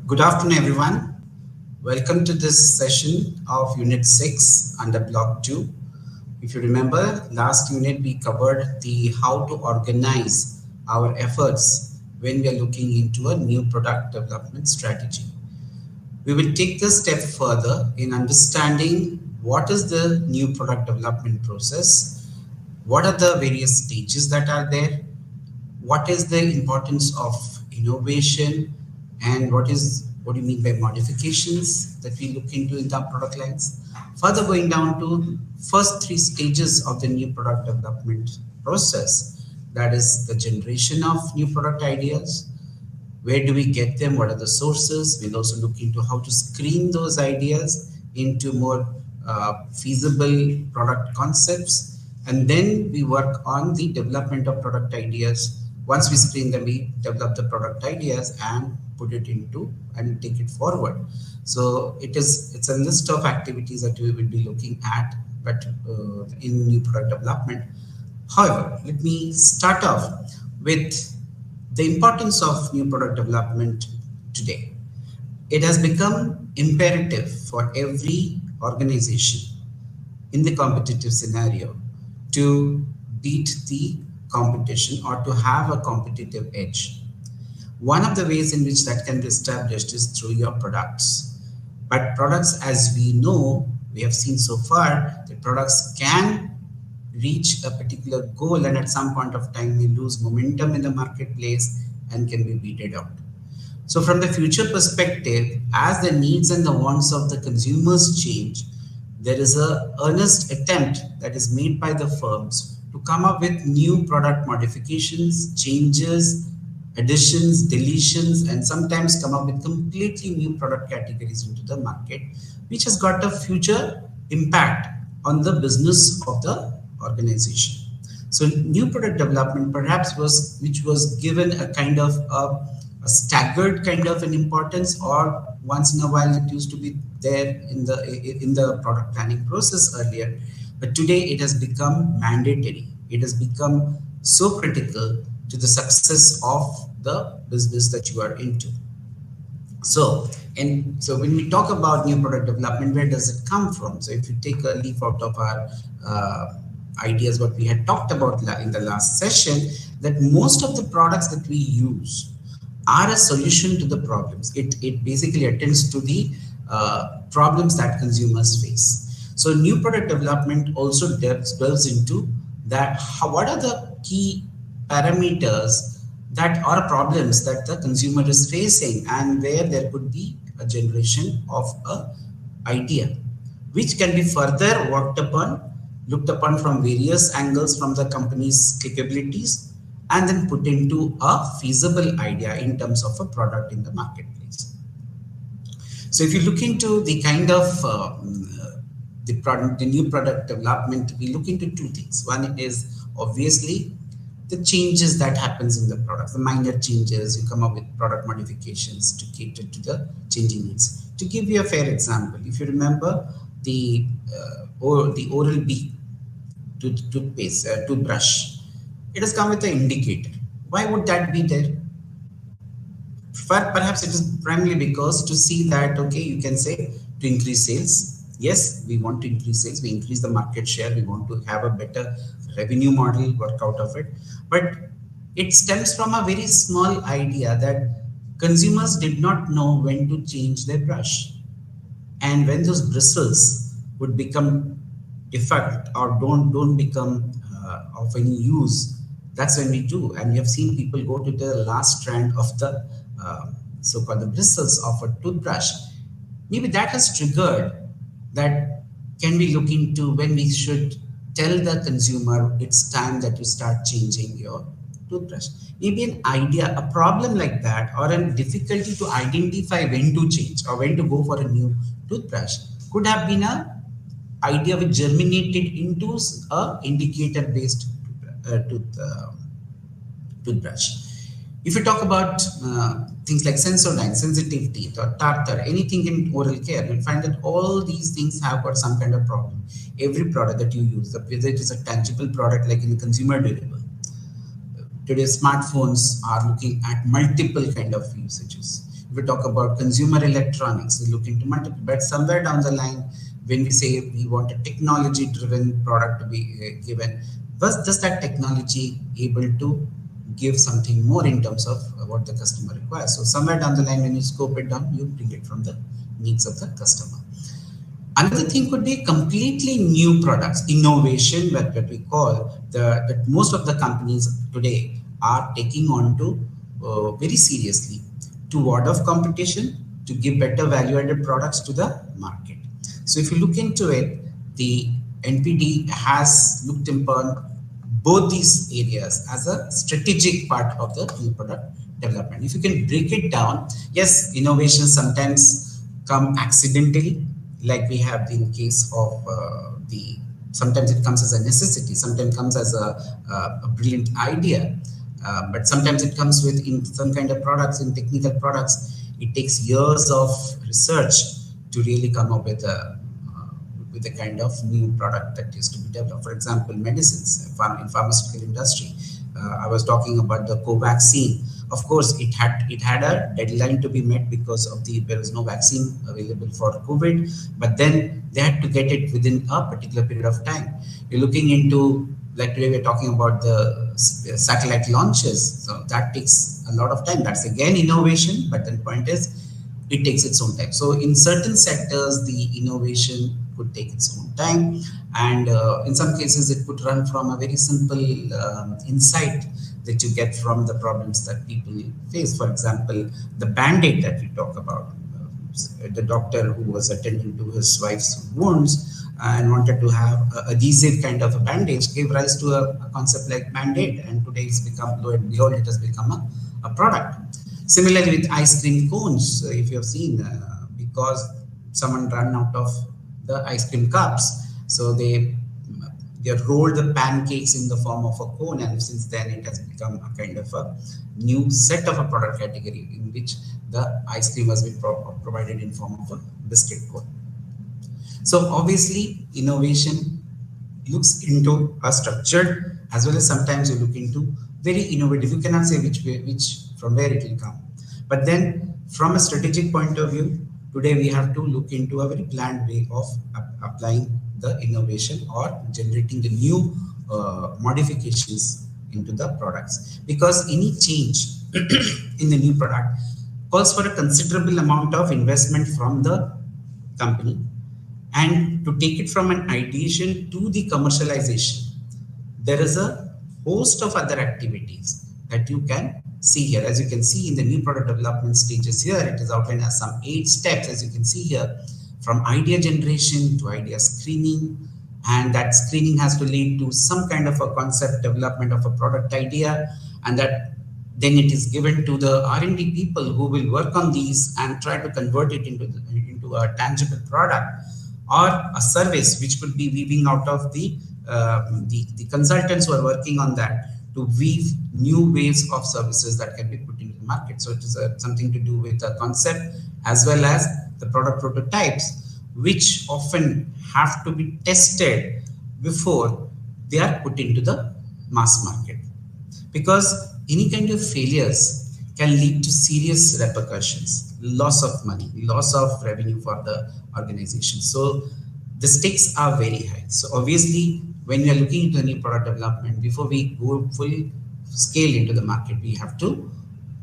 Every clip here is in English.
Good afternoon, everyone. Welcome to this session of Unit 6 under Block 2. If you remember, last unit we covered the how to organize our efforts when we are looking into a new product development strategy. We will take this step further in understanding what is the new product development process, what are the various stages that are there, what is the importance of innovation, and what do you mean by modifications that we look into in our product lines. Further going down to first three stages of the new product development process, that is the generation of new product ideas. Where do we get them? What are the sources? We'll also look into how to screen those ideas into more feasible product concepts. And then we work on the development of product ideas. Once we screen them, we develop the product ideas and put it into and take it forward. So it's a list of activities that we will be looking at, but in new product development. However, let me start off with the importance of new product development today. It has become imperative for every organization in the competitive scenario to beat the competition or to have a competitive edge. One of the ways in which that can be established is through your products. But products, as we know, we have seen so far, that products can reach a particular goal and at some point of time we lose momentum in the marketplace and can be weeded out. So from the future perspective, as the needs and the wants of the consumers change, there is a earnest attempt that is made by the firms to come up with new product modifications, changes, additions, deletions, and sometimes come up with completely new product categories into the market, which has got a future impact on the business of the organization. So new product development perhaps which was given a kind of a staggered kind of an importance, or once in a while it used to be there in the product planning process earlier, but today it has become mandatory. It has become so critical to the success of the business that you are into. So when we talk about new product development, where does it come from? So if you take a leaf out of our ideas, what we had talked about in the last session, that most of the products that we use are a solution to the problems. It basically attends to the problems that consumers face. So new product development also delves into that. What are the key parameters that are problems that the consumer is facing, and where there could be a generation of a idea, which can be further looked upon from various angles from the company's capabilities, and then put into a feasible idea in terms of a product in the marketplace. So if you look into the kind of the new product development, we look into two things. One is obviously the changes that happens in the product, the minor changes. You come up with product modifications to cater to the changing needs. To give you a fair example, if you remember the Oral-B toothpaste, toothbrush, it has come with an indicator. Why would that be there? Perhaps it is primarily because to see that, okay, you can say to increase sales. Yes, we want to increase sales, we increase the market share, we want to have a better revenue model work out of it. But it stems from a very small idea that consumers did not know when to change their brush. And when those bristles would become defect or don't become of any use, that's when we do. And we have seen people go to the last strand of the so-called the bristles of a toothbrush. Maybe that has triggered that. Can we look into when we should tell the consumer it's time that you start changing your toothbrush? Maybe an idea, a problem like that, or a difficulty to identify when to change or when to go for a new toothbrush could have been a idea which germinated into a indicator based toothbrush. If you talk about things like Sensodyne, sensitive teeth, or tartar, anything in oral care, you'll find that all these things have got some kind of problem. Every product that you use, whether it is a tangible product like in a consumer durable, today smartphones are looking at multiple kind of usages. If we talk about consumer electronics, we look into multiple, but somewhere down the line, when we say we want a technology driven product to be given, was does that technology able to give something more in terms of what the customer requires? So somewhere down the line, when you scope it down, you bring it from the needs of the customer. Another thing could be completely new products, innovation, what we call that most of the companies today are taking on to very seriously to ward off competition, to give better value-added products to the market. So if you look into it, the NPD has looked upon both these areas as a strategic part of the new product development. If you can break it down, yes, innovation sometimes come accidentally, like we have in case of sometimes it comes as a necessity, sometimes comes as a brilliant idea, but sometimes it comes with in some kind of products, in technical products, it takes years of research to really come up with a kind of new product that is to be developed. For example, medicines, in pharmaceutical industry, I was talking about the co-vaccine. Of course, it had a deadline to be met because of there was no vaccine available for COVID, but then they had to get it within a particular period of time. You're looking into, like today we're talking about the satellite launches, so that takes a lot of time. That's again innovation, but the point is it takes its own time. So in certain sectors, the innovation could take its own time, and in some cases it could run from a very simple insight that you get from the problems that people face. For example, the band-aid that we talk about, the doctor who was attending to his wife's wounds and wanted to have a adhesive kind of a bandage gave rise to a concept like band-aid, and today it's become, lo and behold, it has become a product. Similarly with ice cream cones, if you have seen, because someone ran out of the ice cream cups, so they rolled the pancakes in the form of a cone, and since then it has become a kind of a new set of a product category in which the ice cream has been provided in form of a biscuit cone. So obviously innovation looks into a structured, as well as sometimes you look into very innovative. You cannot say from where it will come, but then from a strategic point of view, today we have to look into a very planned way of applying the innovation or generating the new modifications into the products, because any change in the new product calls for a considerable amount of investment from the company, and to take it from an ideation to the commercialization, there is a host of other activities that you can see here. As you can see in the new product development stages here, it is outlined as some 8 steps, as you can see here, from idea generation to idea screening, and that screening has to lead to some kind of a concept development of a product idea, and that then it is given to the R&D people who will work on these and try to convert it into a tangible product or a service, which could be weaving out of the consultants who are working on that to weave new ways of services that can be put into the market. So it is something to do with the concept as well as the product prototypes, which often have to be tested before they are put into the mass market, because any kind of failures can lead to serious repercussions, loss of money, loss of revenue for the organization. So the stakes are very high. So obviously, when we are looking into new product development, before we go full scale into the market, we have to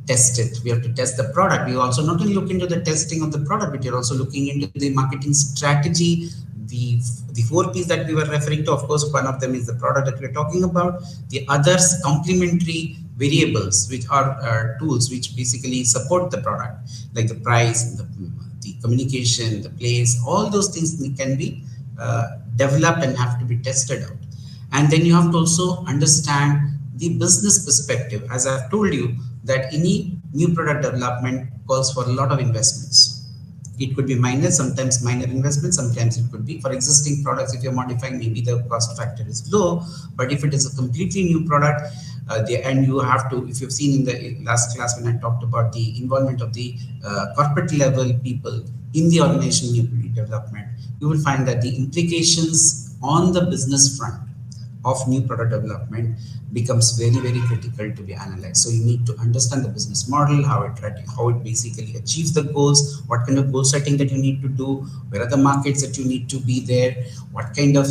test it. We have to test the product. We also not only look into the testing of the product, but you're also looking into the marketing strategy. The 4 P's that we were referring to, of course, one of them is the product that we're talking about. The others, complementary variables, which are tools which basically support the product, like the price, the communication, the place, all those things can be developed and have to be tested out. And then you have to also understand the business perspective. As I've told you, that any new product development calls for a lot of investments. It could be sometimes minor investments, sometimes it could be for existing products. If you're modifying, maybe the cost factor is low, but if it is a completely new product, and you have to, if you've seen in the last class when I talked about the involvement of the corporate level people in the organization new product development, you will find that the implications on the business front of new product development becomes very, very critical to be analyzed. So you need to understand the business model, how it basically achieves the goals, what kind of goal setting that you need to do, where are the markets that you need to be there, what kind of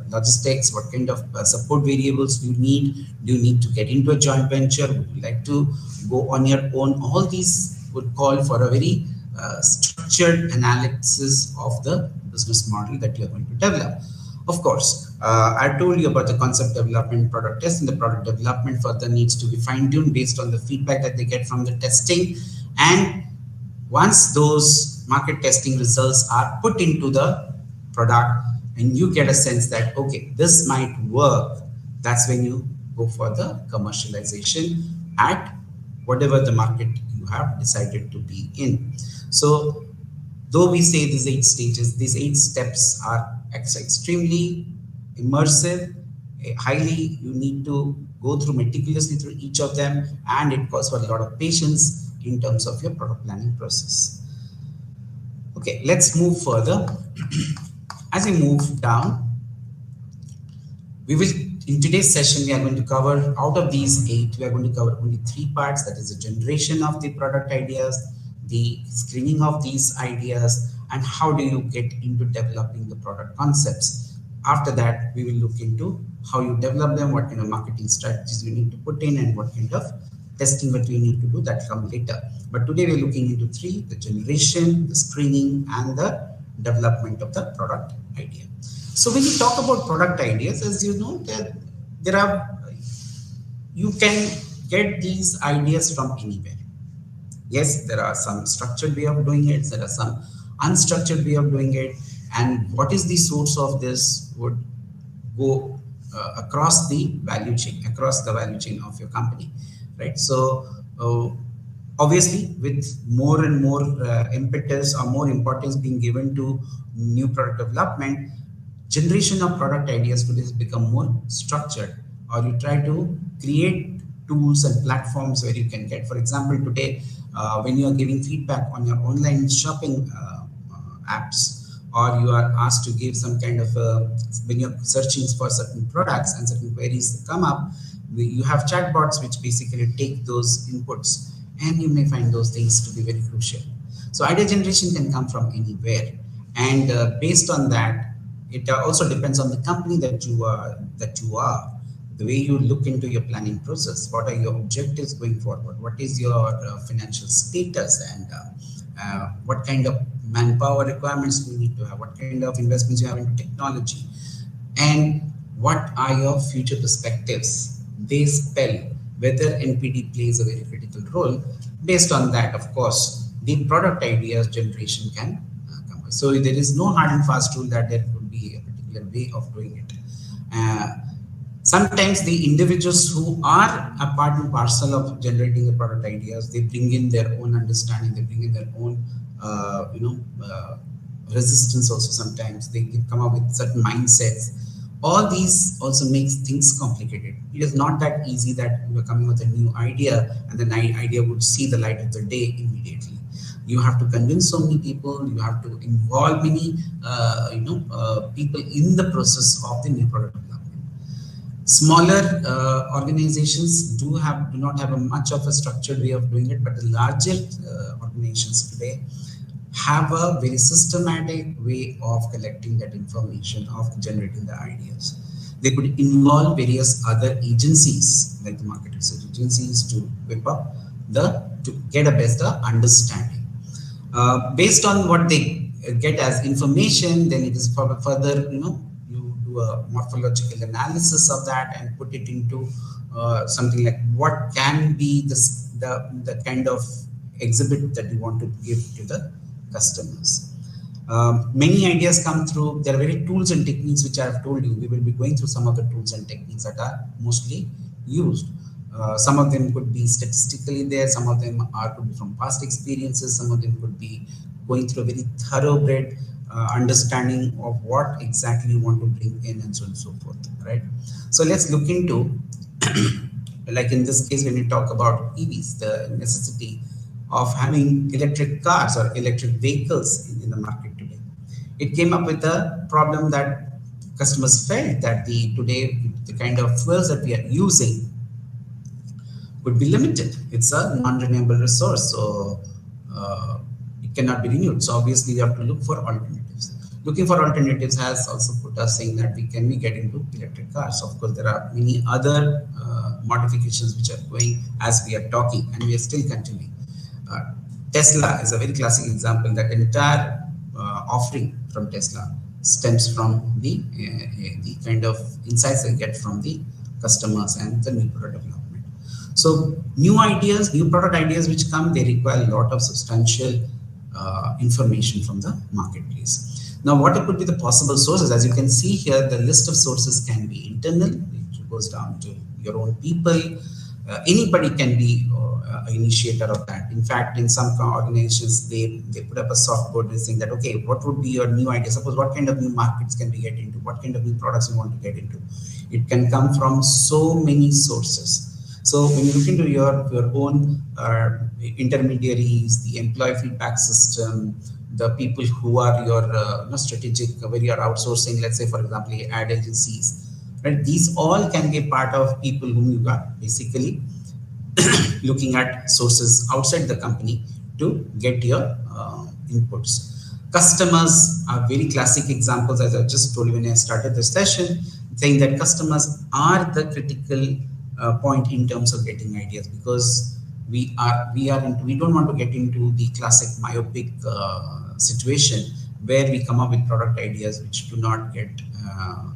logistics, what kind of support variables do you need? Do you need to get into a joint venture? Would you like to go on your own? All these would call for a very structured analysis of the business model that you're going to develop. Of course, I told you about the concept development, product test, and the product development further needs to be fine-tuned based on the feedback that they get from the testing. And once those market testing results are put into the product and you get a sense that, okay, this might work, that's when you go for the commercialization at whatever the market you have decided to be in. So though we say these 8 stages, these 8 steps are extremely immersive, highly, you need to go through meticulously through each of them, and it calls for a lot of patience in terms of your product planning process. Okay, let's move further. As we move down, we will, in today's session, we are going to cover, out of these 8, we are going to cover only 3 parts. That is the generation of the product ideas, the screening of these ideas, and how do you get into developing the product concepts. After that, we will look into how you develop them, what kind of marketing strategies you need to put in, and what kind of testing that you need to do. That come later. But today we're looking into 3: the generation, the screening, and the development of the product idea. So when you talk about product ideas, as you know, that you can get these ideas from anywhere. Yes, there are some structured way of doing it, there are some unstructured way of doing it, and what is the source of this would go across the value chain of your company, right? So obviously, with more and more impetus or more importance being given to new product development, generation of product ideas today has become more structured, or you try to create tools and platforms where you can get, for example, today when you are giving feedback on your online shopping apps, or you are asked to give some kind of when you're searching for certain products and certain queries that come up, you have chatbots which basically take those inputs, and you may find those things to be very crucial. So idea generation can come from anywhere, and based on that, it also depends on the company that you are, the way you look into your planning process. What are your objectives going forward? What is your financial status, and what kind of manpower requirements you need to have? What kind of investments you have into technology, and what are your future perspectives? They spell whether NPD plays a very critical role. Based on that, of course, the product ideas generation can come. So there is no hard and fast rule that there could be a particular way of doing it. Sometimes the individuals who are a part and parcel of generating the product ideas, they bring in their own understanding, they bring in their own, resistance also. Sometimes they come up with certain mindsets. All these also makes things complicated. It is not that easy that you are coming with a new idea and the idea would see the light of the day immediately. You have to convince so many people, you have to involve many people in the process of the new product development. Smaller organizations do not have a much of a structured way of doing it, but the larger organizations today have a very systematic way of collecting that information, of generating the ideas. They could involve various other agencies like the market research agencies to whip up to get a better understanding. Based on what they get as information, then it is further, you do a morphological analysis of that and put it into something like what can be the kind of exhibit that you want to give to the customers. Many ideas come through. There are very tools and techniques which I have told you. We will be going through some of the tools and techniques that are mostly used. Some of them could be statistically there, some of them could be from past experiences, some of them could be going through a very thoroughbred understanding of what exactly you want to bring in, and so on and so forth, right? So let's look into, like in this case, when we talk about EVs, the necessity of having electric cars or electric vehicles in the market today. It came up with a problem that customers felt that the kind of fuels that we are using would be limited. It's a non-renewable resource, so it cannot be renewed. So obviously, we have to look for alternatives. Looking for alternatives has also put us saying that can we get into electric cars. Of course, there are many other modifications which are going as we are talking, and we are still continuing. Tesla is a very classic example. That entire offering from Tesla stems from the kind of insights they get from the customers and the new product development. So new ideas, new product ideas which come, they require a lot of substantial information from the marketplace. Now, what could be the possible sources? As you can see here, the list of sources can be internal. It goes down to your own people. Anybody can be an initiator of that. In fact, in some organizations, they put up a soft board saying that, okay, what would be your new idea? Suppose what kind of new markets can we get into? What kind of new products we want to get into? It can come from so many sources. So when you look into your own intermediaries, the employee feedback system, the people who are your strategic, where you are outsourcing, let's say, for example, ad agencies, right? These all can be a part of people whom you are basically looking at sources outside the company to get your inputs. Customers are very classic examples, as I just told you when I started the session, saying that customers are the critical point in terms of getting ideas, because we don't want to get into the classic myopic situation where we come up with product ideas which do not get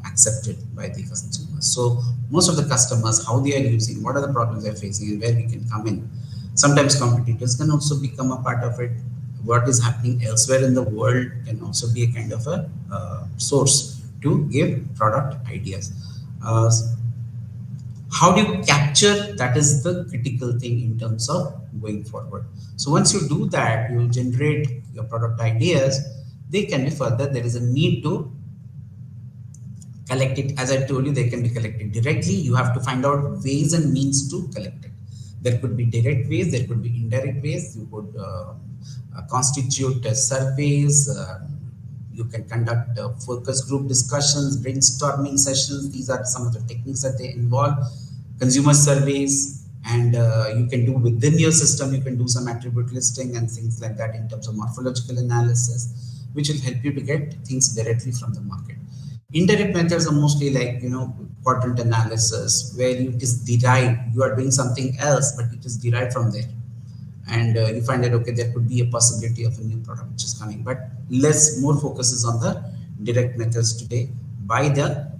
accepted by the consumers. So most of the customers, how they are using, what are the problems they're facing, and where we can come in. Sometimes competitors can also become a part of it. What is happening elsewhere in the world can also be a kind of a source to give product ideas. How do you capture? That is the critical thing in terms of going forward. So once you do that, you generate your product ideas. They can be further. There is a need to collect it. As I told you, they can be collected directly. You have to find out ways and means to collect it. There could be direct ways, there could be indirect ways. You could constitute surveys. You can conduct focus group discussions, brainstorming sessions. These are some of the techniques that they involve. Consumer surveys, and you can do within your system, you can do some attribute listing and things like that in terms of morphological analysis, which will help you to get things directly from the market. Indirect methods are mostly like, quadrant analysis, where it is derived. You are doing something else, but it is derived from there. And you find that, okay, there could be a possibility of a new product which is coming, but more focuses on the direct methods today by the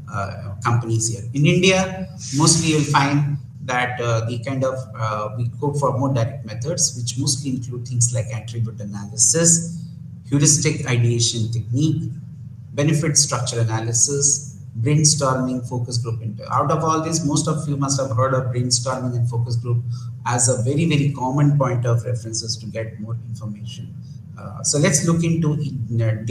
companies here. In India, mostly you'll find that the kind of, we go for more direct methods, which mostly include things like attribute analysis, heuristic ideation technique, benefit structure analysis, brainstorming, focus group. Out of all this, most of you must have heard of brainstorming and focus group as a very, very common point of references to get more information. So let's look into, dive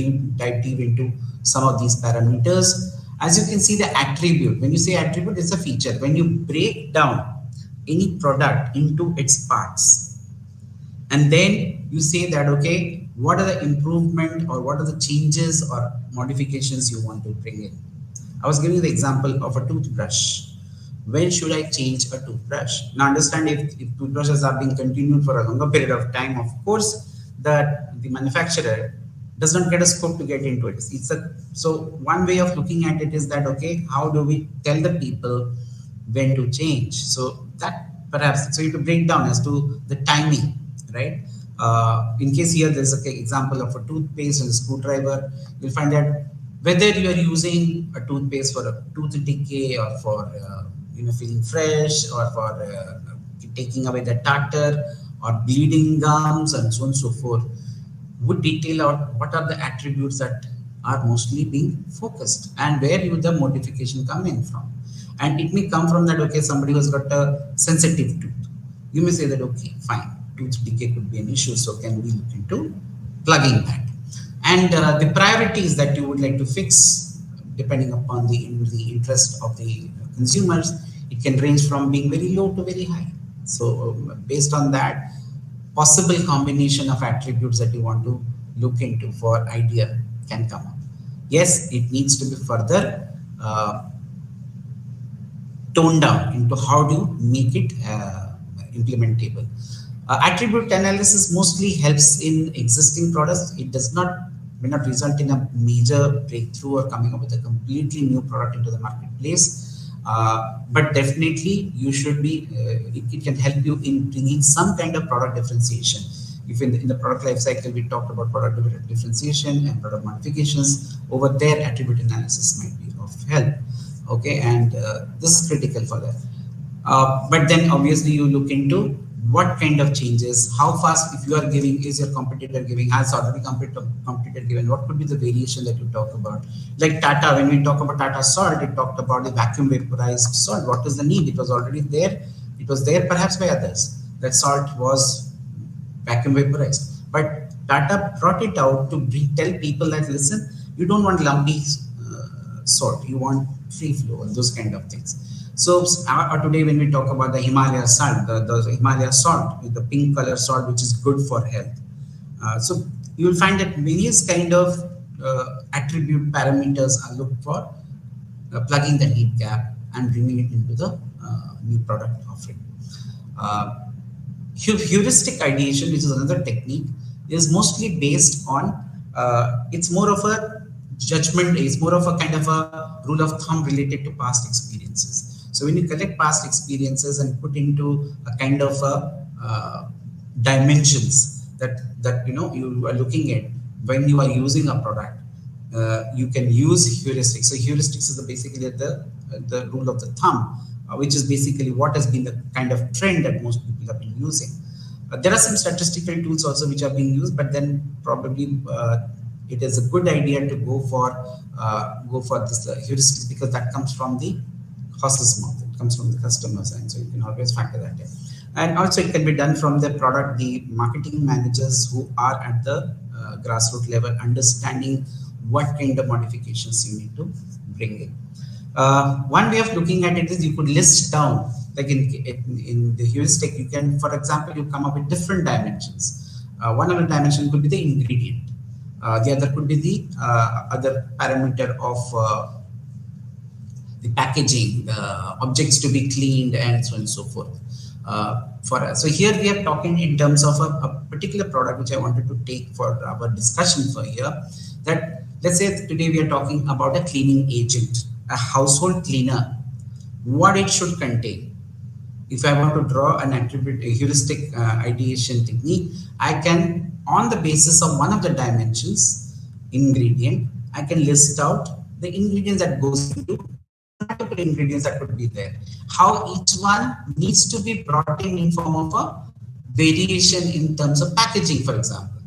deep into some of these parameters. As you can see, the attribute, when you say attribute, it's a feature. When you break down any product into its parts, and then you say that, okay, what are the improvement or what are the changes or modifications you want to bring in? I was giving you the example of a toothbrush. When should I change a toothbrush? Now understand, if toothbrushes are being continued for a longer period of time, of course, the manufacturer does not get a scope to get into it. So one way of looking at it is that, okay, how do we tell the people when to change? So that perhaps, so you have to break down as to the timing, right? In case here there's an example of a toothpaste and a screwdriver, you'll find that whether you are using a toothpaste for a tooth decay or for feeling fresh, or for taking away the tartar or bleeding gums and so on and so forth, would detail out what are the attributes that are mostly being focused and where would the modification come in from. And it may come from that, okay, somebody who's got a sensitive tooth. You may say that, okay, fine, tooth decay could be an issue, so can we look into plugging that? And the priorities that you would like to fix, depending upon the interest of the consumers, it can range from being very low to very high. So based on that, possible combination of attributes that you want to look into for idea can come up. Yes, it needs to be further toned down into how to make it implementable. Attribute analysis mostly helps in existing products. It does not may not result in a major breakthrough or coming up with a completely new product into the marketplace. But definitely you should be, it can help you in bringing some kind of product differentiation. If in the product life cycle we talked about product differentiation and product modifications, over there attribute analysis might be of help. Okay, and this is critical for that. But then obviously you look into what kind of changes, how fast, if you are giving, is your competitor giving, has already competitor given, what could be the variation that you talk about? Like Tata, when we talk about Tata salt, it talked about the vacuum vaporized salt. What is the need? It was already there. It was there perhaps by others. That salt was vacuum vaporized. But Tata brought it out to tell people that, listen, you don't want lumpy salt, you want free flow and those kind of things. So today when we talk about the Himalaya salt, the Himalaya salt with the pink color salt, which is good for health. So you will find that various kind of attribute parameters are looked for plugging the need gap and bringing it into the new product offering. Heuristic ideation, which is another technique, is mostly based on, it's more of a judgment, is more of a kind of a rule of thumb related to past experiences. So when you collect past experiences and put into a kind of a dimensions that you are looking at when you are using a product, you can use heuristics. So heuristics is basically the rule of the thumb, which is basically what has been the kind of trend that most people have been using. There are some statistical tools also which are being used, but then probably it is a good idea to go for this heuristics, because that comes from the horse's mouth. It comes from the customer's end, so you can always factor that in. And also it can be done from the marketing managers who are at the grassroots level, understanding what kind of modifications you need to bring in. One way of looking at it is you could list down, like in the heuristic, you can, for example, you come up with different dimensions. One of the dimensions could be the ingredient. The other could be the other parameter of the packaging, objects to be cleaned, and so on and so forth. So here we are talking in terms of a particular product which I wanted to take for our discussion for here. That let's say today we are talking about a cleaning agent, a household cleaner, what it should contain. If I want to draw an attribute, a heuristic ideation technique, I can, on the basis of one of the dimensions, ingredient, I can list out the ingredients that goes into multiple ingredients that could be there. How each one needs to be brought in form of a variation in terms of packaging, for example,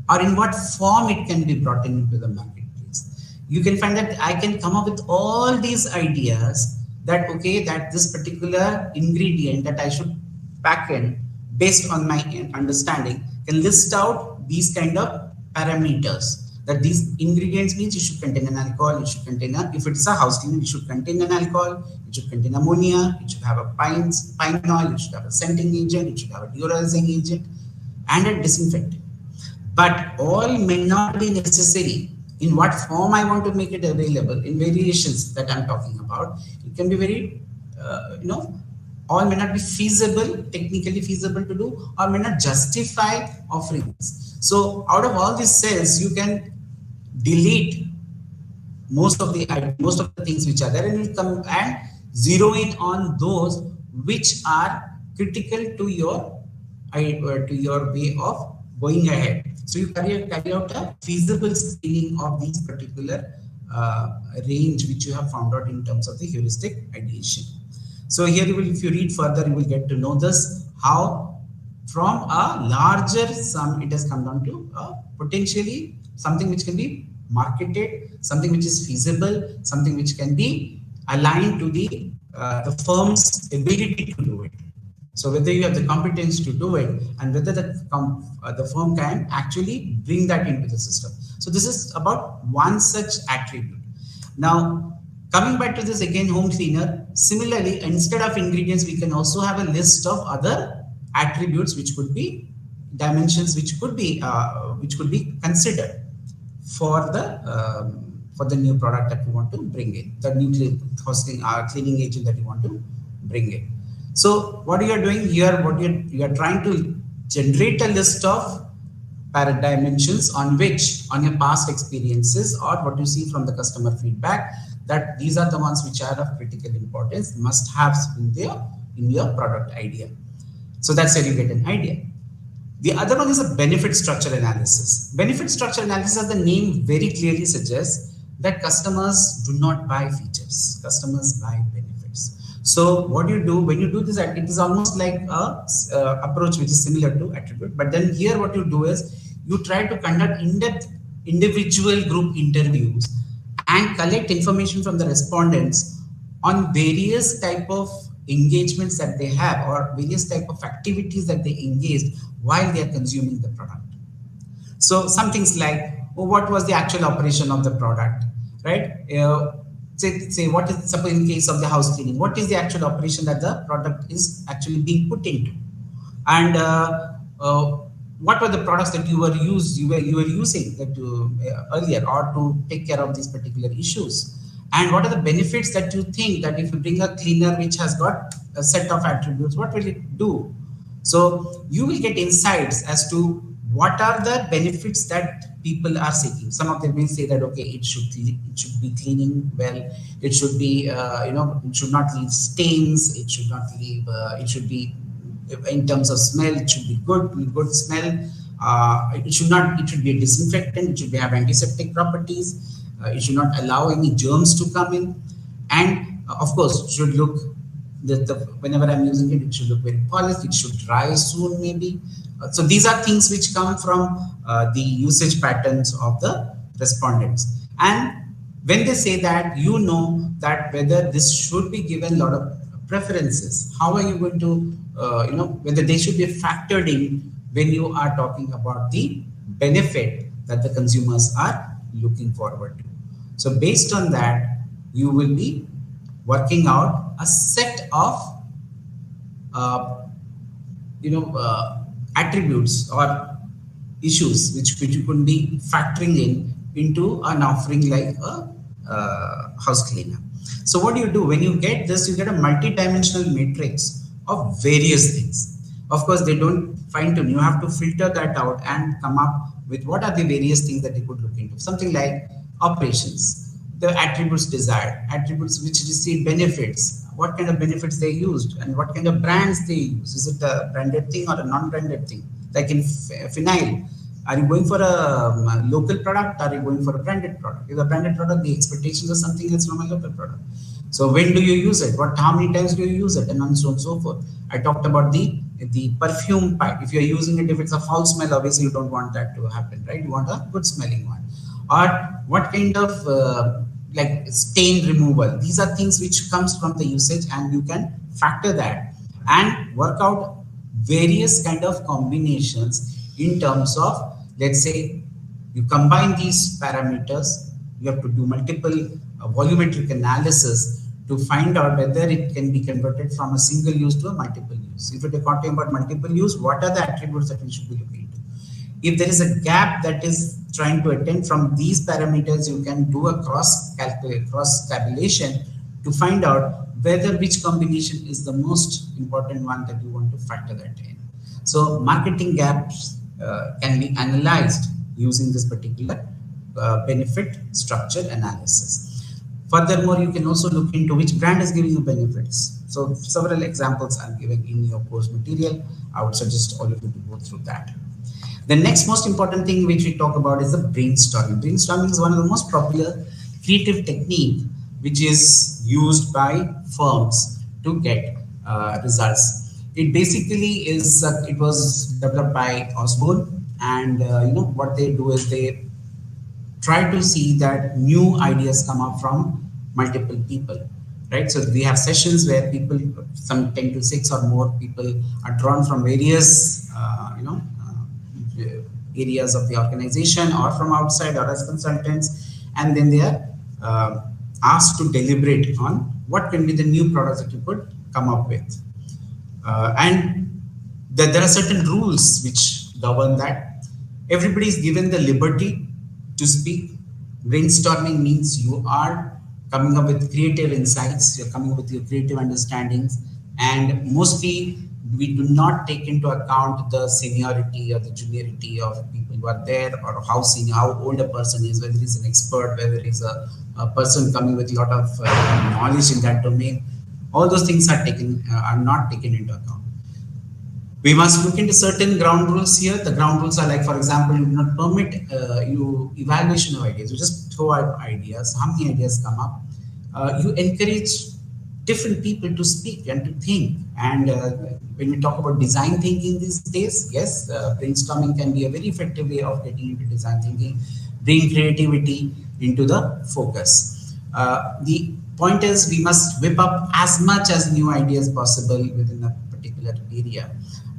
or in what form it can be brought into the marketplace. You can find that I can come up with all these ideas that, okay, that this particular ingredient that I should pack in based on my understanding can list out these kind of parameters. That these ingredients means it should contain an alcohol, it should contain if it's a house cleaner, it should contain an alcohol, it should contain ammonia, it should have a pine oil, it should have a scenting agent, it should have a deodorizing agent, and a disinfectant. But all may not be necessary. In what form I want to make it available, in variations that I'm talking about, it can be very, all may not be feasible, technically feasible to do, or may not justify offerings. So out of all these cells, you can delete most of the things which are there, and will come and zero in on those which are critical to your way of going ahead. So you carry out a feasible screening of these particular range which you have found out in terms of the heuristic ideation. So here you will, if you read further, you will get to know this, how from a larger sum it has come down to potentially something which can be marketed, something which is feasible, something which can be aligned to the firm's ability to do it. So whether you have the competence to do it, and whether the firm can actually bring that into the system. So this is about one such attribute. Now, coming back to this again, home cleaner, similarly, instead of ingredients, we can also have a list of other attributes which could be dimensions which could be considered for for the new product that you want to bring in, the new hosting cleaning agent that you want to bring in. So what you are doing here, you are trying to generate a list of dimensions on which, on your past experiences or what you see from the customer feedback, that these are the ones which are of critical importance, must have in your product idea. So that's where you get an idea. The other one is a benefit structure analysis. Benefit structure analysis, as the name very clearly suggests, that customers do not buy features, customers buy benefits. So what you do when you do this, it is almost like a approach which is similar to attribute, but then here what you do is you try to conduct in-depth individual group interviews and collect information from the respondents on various type of engagements that they have or various type of activities that they engaged while they are consuming the product. So some things like, oh, what was the actual operation of the product, right? Say what is, suppose in case of the house cleaning, what is the actual operation that the product is actually being put into, and what were the products that you were using that earlier or to take care of these particular issues, and what are the benefits that you think that if you bring a cleaner which has got a set of attributes, what will it do? So you will get insights as to what are the benefits that people are seeking. Some of them will say that, okay, it should be cleaning well, it should be it should not leave stains, it should not leave it should be, in terms of smell, it should be good smell, it should be a disinfectant, it should have antiseptic properties, it should not allow any germs to come in, and of course it should look, whenever I'm using it, it should look very polished, it should dry soon maybe. So these are things which come from the usage patterns of the respondents. And when they say that, you know that whether this should be given a lot of preferences, how are you going to, whether they should be factored in when you are talking about the benefit that the consumers are looking forward to. So based on that, you will be working out a set of attributes or issues which you could be factoring into an offering like a house cleaner. So what do you do when you get this? You get a multi-dimensional matrix of various things. Of course, they don't fine tune. You have to filter that out and come up with what are the various things that you could look into. Something like operations, the attributes desired, attributes which receive benefits, what kind of benefits they used, and what kind of brands they use. Is it a branded thing or a non-branded thing? Like in phenyl, are you going for a local product? Are you going for a branded product? If a branded product, the expectations are something else from a local product. So when do you use it? How many times do you use it? And so on and so forth. I talked about the perfume pipe. If you're using it, if it's a foul smell, obviously you don't want that to happen, right? You want a good smelling one. Or what kind of like stain removal. These are things which comes from the usage, and you can factor that and work out various kind of combinations in terms of, let's say, you combine these parameters, you have to do multiple volumetric analysis to find out whether it can be converted from a single use to a multiple use. If you're talking about multiple use, what are the attributes that we should be looking into? If there is a gap that is trying to attend from these parameters, you can do a cross tabulation to find out whether which combination is the most important one that you want to factor that in. So marketing gaps can be analyzed using this particular benefit structure analysis. Furthermore, you can also look into which brand is giving you benefits. So several examples are given in your course material. I would suggest all of you to go through that. The next most important thing which we talk about is the brainstorming. Brainstorming is one of the most popular creative technique which is used by firms to get results. It basically is, it was developed by Osborne, and what they do is they try to see that new ideas come up from multiple people, right? So we have sessions where people, some 10 to 6 or more people, are drawn from various areas of the organization or from outside or as consultants, and then they are asked to deliberate on what can be the new products that you could come up with. And there are certain rules which govern that. Everybody is given the liberty to speak, Brainstorming means you are coming up with creative insights, you're coming up with your creative understandings, and mostly we do not take into account the seniority or the juniority of people who are there, or how senior, how old a person is, whether he's an expert, whether he's a person coming with a lot of knowledge in that domain. All those things are not taken into account. We must look into certain ground rules here. The ground rules are like, for example, you do not permit you evaluation of ideas. You just throw out ideas. How many ideas come up? You encourage different people to speak and to think. And when we talk about design thinking these days, yes, brainstorming can be a very effective way of getting into design thinking, bring creativity into the focus. The point is, we must whip up as much as new ideas possible within a particular area,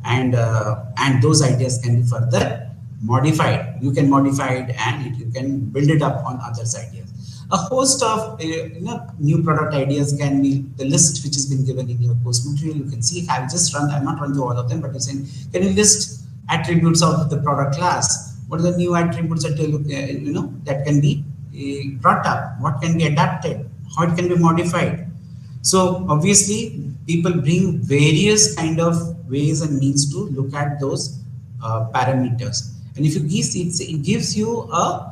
and those ideas can be further modified. You can modify it, and you can build it up on others' ideas. A host of new product ideas can be the list which has been given in your course material. You can see, I've not run through all of them, but you're saying, can you list attributes of the product class? What are the new attributes that that can be brought up? What can be adapted? How it can be modified? So obviously, people bring various kind of ways and means to look at those parameters. And if you it gives you a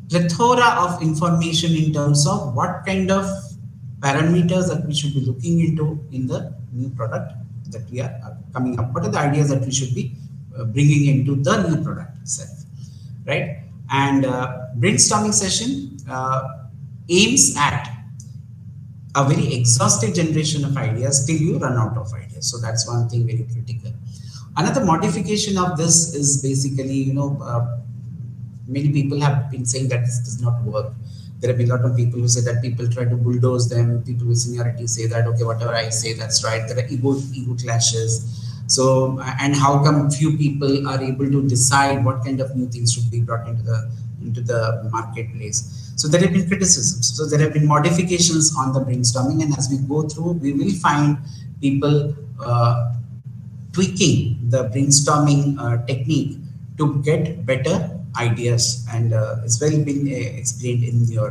plethora of information in terms of what kind of parameters that we should be looking into in the new product that we are coming up. What are the ideas that we should be bringing into the new product itself, right? And brainstorming session aims at a very exhaustive generation of ideas till you run out of ideas. So that's one thing very critical. Another modification of this is basically, many people have been saying that this does not work. There have been a lot of people who say that people try to bulldoze them. People with seniority say that, okay, whatever I say, that's right. There are ego clashes. So, and how come few people are able to decide what kind of new things should be brought into the marketplace? So there have been criticisms. So there have been modifications on the brainstorming, and as we go through, we will find people tweaking the brainstorming technique to get better ideas, and it's well been explained in your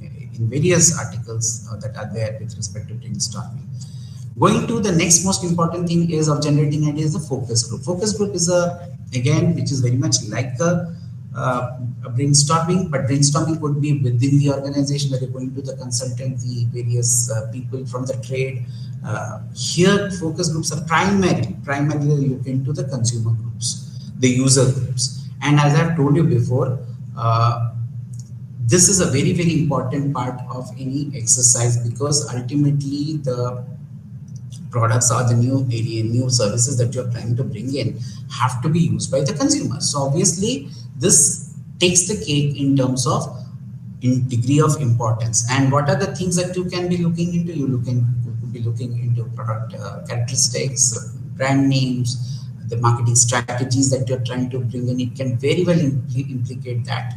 in various articles that are there with respect to brainstorming. Going to the next most important thing is of generating ideas, the focus group. Focus group is again, which is very much like a brainstorming, but brainstorming could be within the organization, where you're going to the consultant, the various people from the trade. Here, focus groups are primarily look into the consumer groups, the user groups. And as I've told you before, this is a very, very important part of any exercise, because ultimately the products or the new services that you're trying to bring in have to be used by the consumers. So obviously, this takes the cake in terms of degree of importance. And what are the things that you can be looking into? You could be looking into product characteristics, brand names, the marketing strategies that you're trying to bring in. It can very well implicate that.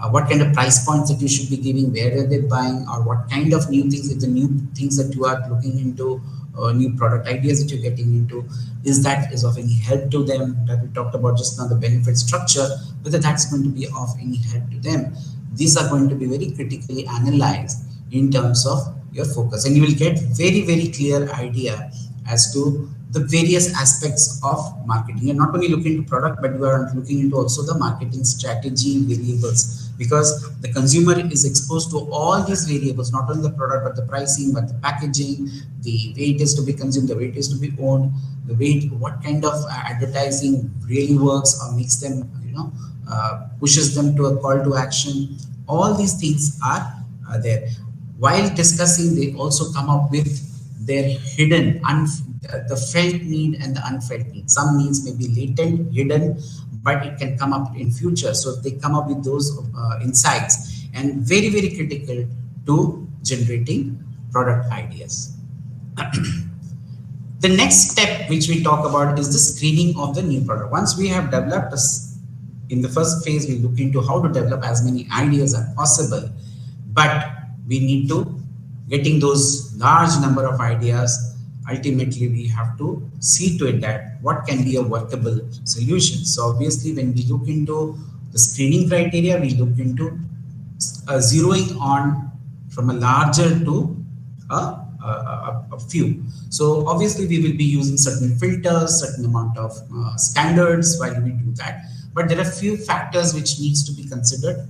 What kind of price points that you should be giving, where are they buying, or what kind of new things, if the new things that you are looking into, new product ideas that you're getting into, is of any help to them? That we talked about just now, the benefit structure, whether that's going to be of any help to them. These are going to be very critically analyzed in terms of your focus, and you will get very, very clear idea as to the various aspects of marketing. You're not only looking into product, but you are looking into also the marketing strategy variables, because the consumer is exposed to all these variables, not only the product, but the pricing, but the packaging, the way it is to be consumed, the way it is to be owned, the way, what kind of advertising really works or makes them, pushes them to a call to action. All these things are there. While discussing, they also come up with their hidden, the felt need and the unfelt need. Some needs may be latent, hidden, but it can come up in future. So they come up with those insights, and very, very critical to generating product ideas. The next step which we talk about is the screening of the new product. Once we have developed in the first phase, we look into how to develop as many ideas as possible, but we need to getting those large number of ideas. Ultimately, we have to see to it that what can be a workable solution. So obviously, when we look into the screening criteria, we look into zeroing on from a larger to a few. So obviously we will be using certain filters, certain amount of standards while we do that. But there are few factors which needs to be considered.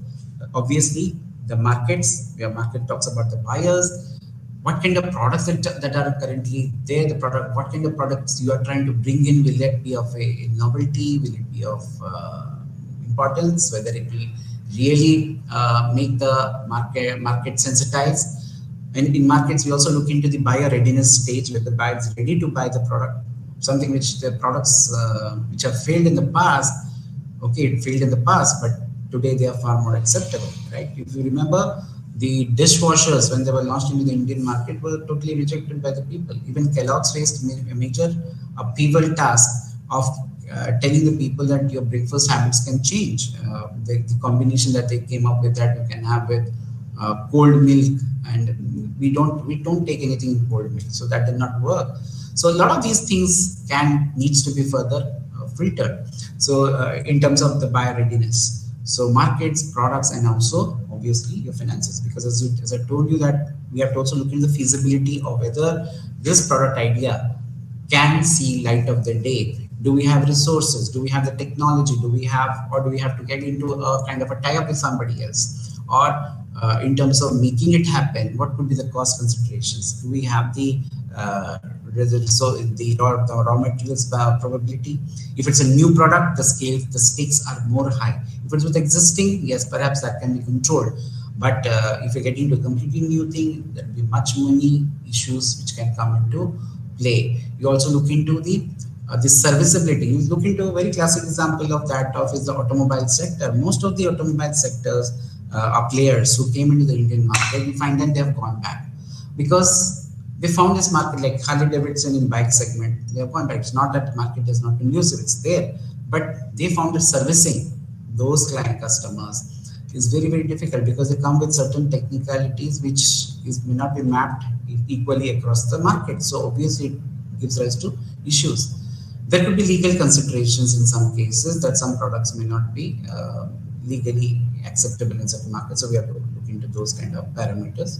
Obviously, the markets, where market talks about the buyers, what kind of products that are currently there, the product, what kind of products you are trying to bring in, will it be of a novelty, will it be of importance, whether it will really make the market sensitized. And in markets, we also look into the buyer readiness stage, where the buyer is ready to buy the product, something which the products which have failed in the past. Okay, it failed in the past, but today they are far more acceptable, right? If you remember, the dishwashers, when they were launched into the Indian market, were totally rejected by the people. Even Kellogg's faced a major upheaval task of telling the people that your breakfast habits can change. The combination that they came up with, that you can have with cold milk, and we don't take anything in cold milk, so that did not work. So a lot of these things needs to be further filtered. So in terms of the buyer readiness, so markets, products, and also obviously your finances, because as I told you, that we have to also look into the feasibility of whether this product idea can see light of the day. Do we have resources? Do we have the technology? Do we have to get into a kind of a tie-up with somebody else? Or in terms of making it happen, what could be the cost considerations? Do we have the raw materials probability? If it's a new product, the stakes are more high. If it's with existing, yes, perhaps that can be controlled. But if you get into a completely new thing, there will be much many issues which can come into play. You also look into the serviceability. You look into a very classic example of that is the automobile sector. Most of the automobile sectors are players who came into the Indian market. We find that they have gone back because they found this market, like Harley Davidson in bike segment. They have gone back. It's not that market is not conducive; it's there, but they found that servicing those client customers is very, very difficult because they come with certain technicalities which may not be mapped equally across the market. So obviously, it gives rise to issues. There could be legal considerations in some cases that some products may not be legally acceptable in certain markets. So we have to look into those kind of parameters.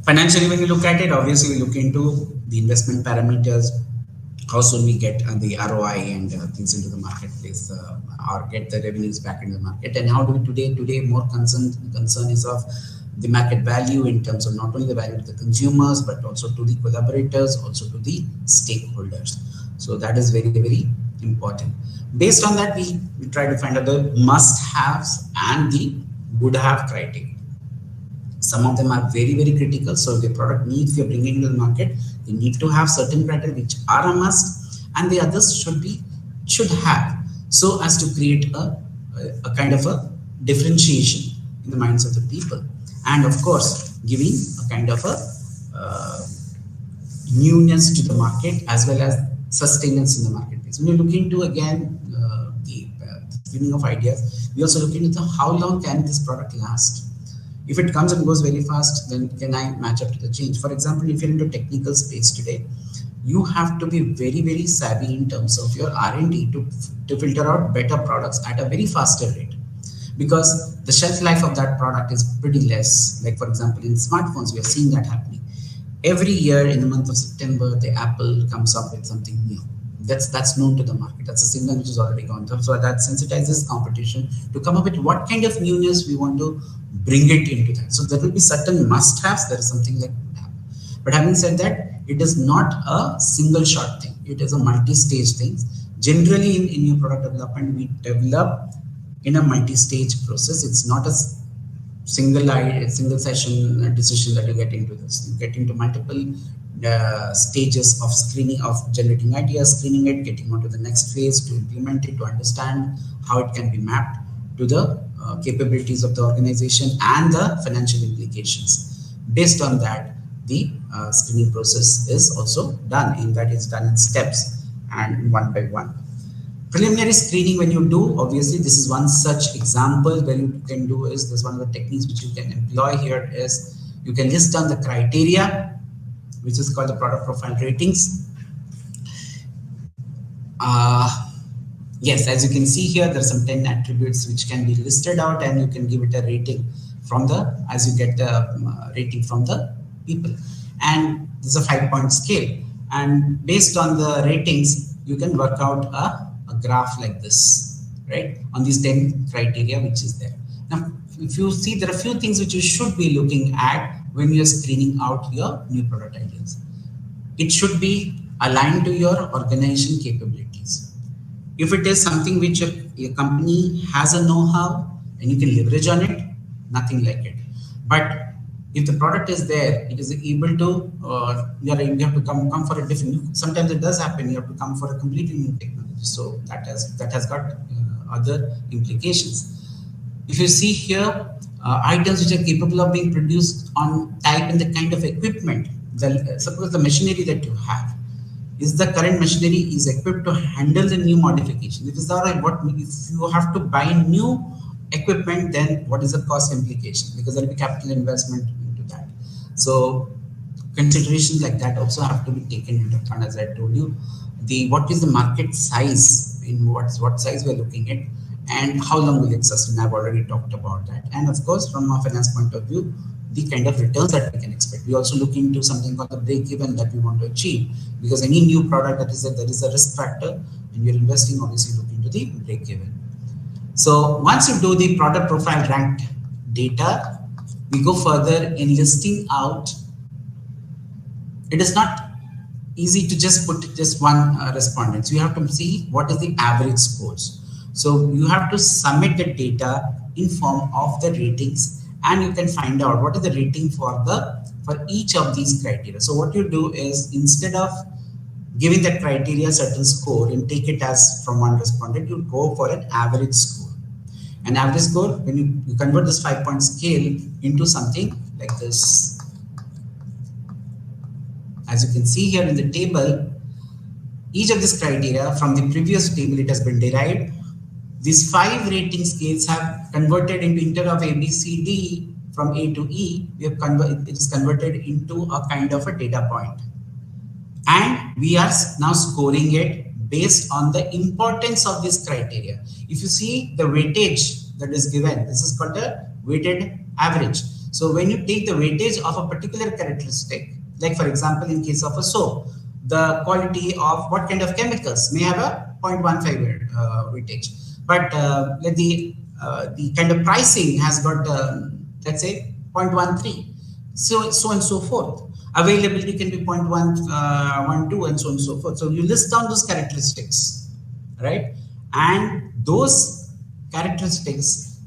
Financially, when you look at it, obviously we look into the investment parameters. How soon we get the ROI and things into the marketplace, or get the revenues back in the market, and how do we today more concern is of the market value in terms of not only the value to the consumers, but also to the collaborators, also to the stakeholders. So that is very, very important. Based on that, we try to find out the must-haves and the would-have criteria. Some of them are very, very critical. So the product needs, you're bringing into the market, they need to have certain criteria which are a must, and the others should have, so as to create a kind of a differentiation in the minds of the people, and of course giving a kind of a newness to the market as well as sustenance in the marketplace. When you look into again the screening of ideas, we also look into how long can this product last. If it comes and goes very fast, then can I match up to the change? For example, if you're into technical space today, you have to be very, very savvy in terms of your R&D to filter out better products at a very faster rate, because the shelf life of that product is pretty less. Like for example, in smartphones, we are seeing that happening. Every year in the month of September, the Apple comes up with something new. That's known to the market. That's a signal which is already gone through. So that sensitizes competition to come up with what kind of newness we want to bring it into that. So there will be certain must-haves. There is something like that. But having said that, it is not a single shot thing. It is a multi-stage thing. Generally, in new product development, we develop in a multi-stage process. It's not a single session decision that you get into this. You get into multiple stages of screening, of generating ideas, screening it, getting on to the next phase to implement it, to understand how it can be mapped to the capabilities of the organization and the financial implications. Based on that, the screening process is also done. In that, it's done in steps and one by one. Preliminary screening, when you do, obviously this is one such example where you can do is, this one of the techniques which you can employ here is, you can list down the criteria, which is called the product profile ratings. Yes, as you can see here, there are some 10 attributes which can be listed out, and you can give it a rating from the, as you get the rating from the people. And this is a 5-point scale. And based on the ratings, you can work out a graph like this, right? On these 10 criteria, which is there. Now, if you see, there are a few things which you should be looking at when you're screening out your new product ideas. It should be aligned to your organization capabilities. If it is something which your company has a know-how and you can leverage on it, nothing like it. But if the product is there, it is able to, you have to come for a different, sometimes it does happen, you have to come for a completely new technology. So that has got other implications. If you see here, items which are capable of being produced on type and the kind of equipment, suppose the machinery that you have, is the current machinery is equipped to handle the new modification. If you have to buy new equipment, then what is the cost implication? Because there will be capital investment into that. So considerations like that also have to be taken into account. As I told you, what is the market size, in what size we are looking at, and how long will it sustain. I've already talked about that. And of course, from a finance point of view, the kind of returns that we can expect. We also look into something called the break even that we want to achieve, because any new product there is a risk factor, and you're investing, obviously look into the break even. So once you do the product profile ranked data, we go further in listing out. It is not easy to just put just one respondent. So you have to see what is the average scores. So you have to submit the data in form of the ratings, and you can find out what is the rating for each of these criteria. So what you do is, instead of giving that criteria a certain score and take it as from one respondent, you go for an average score. An average score, when you convert this 5-point scale into something like this. As you can see here in the table, each of these criteria from the previous table, it has been derived. These 5 rating scales have converted into inter of A, B, C, D from A to E. It is converted into a kind of a data point. And we are now scoring it based on the importance of this criteria. If you see the weightage that is given, this is called a weighted average. So when you take the weightage of a particular characteristic, like for example, in case of a soap, the quality of what kind of chemicals may have a 0.15 weightage. But the kind of pricing has got, let's say, 0.13, so and so forth. Availability can be 0.12 and so on and so forth. So you list down those characteristics, right? And those characteristics